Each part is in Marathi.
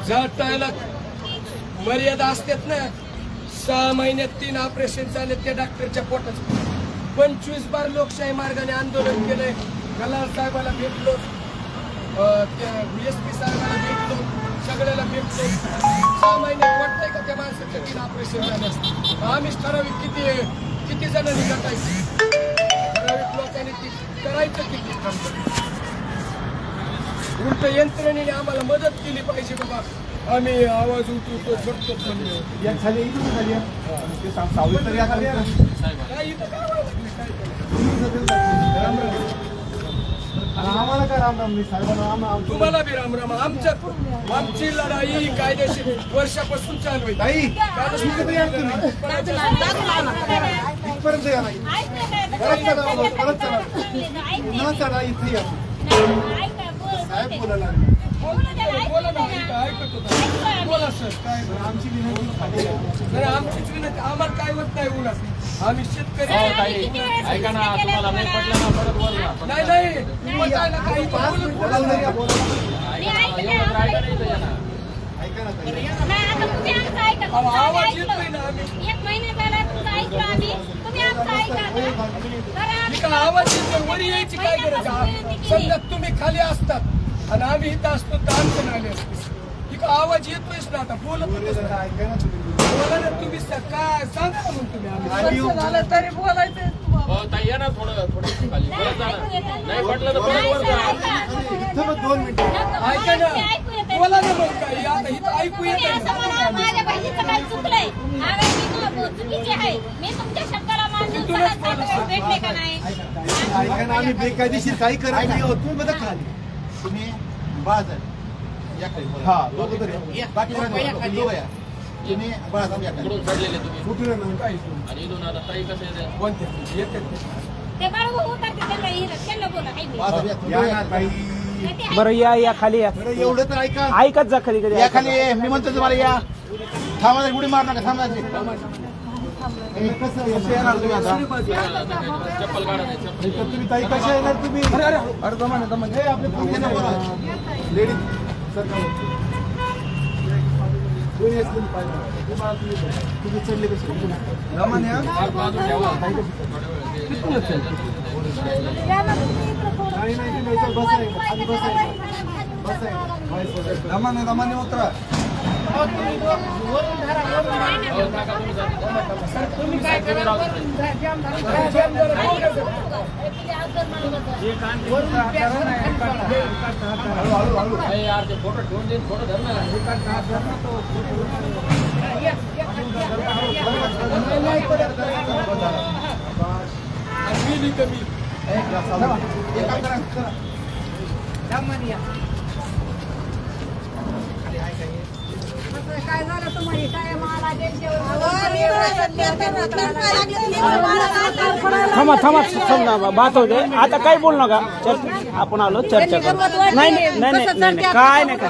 जाटायला मर्यादा असतात ना. 6 महिन्यात 3 ऑपरेशन झाले त्या डॉक्टरच्या पोटात. 25 बार लोकशाही मार्गाने आंदोलन केलंय. कलाल साहेबाला भेटलो, त्या SP साहेबाला भेटलो, सगळ्याला भेटलो. 6 महिन्यात वाटतंय का त्या माणसाच्या 3 ऑपरेशन झाले असते. आम्हीच ठराविक किती जणांनी गटायची, ठराविक लोकांनी ती करायचं किती. उलट यंत्रणेने आम्हाला मदत केली पाहिजे बाबा. आम्ही आवाज उठवतो झटतो खाली आम्हाला काय रामराम नाही साहेबांना. तुम्हाला बी रामराम. आमची लढाई कायदेशीर वर्षापासून चालू आहे. बोला सर. काय आमची विनंती, आमचीच विनंती. आम्हाला काय होत नाही बोला. आम्ही शेतकरी ऐका ना, तुम्हाला नाही पटलं ना परत बोला. नाही बोलायला काही आवाज येत नाही ना. आवाज येतो वरी यायची काय गरज. समजा तुम्ही खाली असतात आणि आम्ही इथं असतो तर आमचं आले असते. आवाज येतोयच ना. आता बोलत बोला ना तुम्ही. काय सांगा म्हणून तुम्ही झालं तरी बोलायचं. ताई या ना थोडं खाली नाही पटलं तर परत वर जा. 2 मिनिटं ऐका ना. बोला ना मग काय. आता इथं ऐकू येत माझ्या बहिणीचं काय चुकलंय. चुकीचे आहे. मी तुमच्या शब्दाला मानून भेटले का नाही. ऐका ना, आम्ही बेकायदेशीर काही करत नाही. तुम्ही बघा खाली, तुम्ही बाजार हा लोक तरी बाकी तुम्ही कुठून चढलेले तुम्ही कुठे आणि इथून आता ताई कसे ते बरोबर उतरते त्यांना बोला. बरं या खाली या. एवढं तर ऐका, ऐकत जा खाली कधी. या खाली मी म्हणतो तुम्हाला या. थांबा, गुडी मार नका. थांबायचे कसं येणार तुम्ही आता. चप्पल काढा नाही चप्पल. तुम्ही ताई कशा येणार तुम्ही. अरे दमान हे आपले लेडीज तुम्ही चढले कसे दमान या. दमाने उतरा. तुम्ही काय करा. यार ते फोटो ठेवून दे. फोटो धर ना. कमी काय झालं तुम्हाला. काय मला थांबा बात होते. आता काही बोल नका. आपण आलो चर्चा करू. नाही काय नाही का.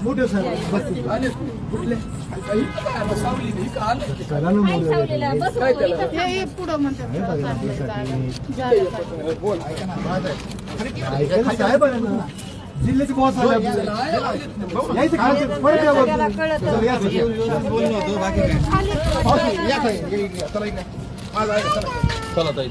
मोठे साहेब जिल्ह्याचे बॉस चला ताई.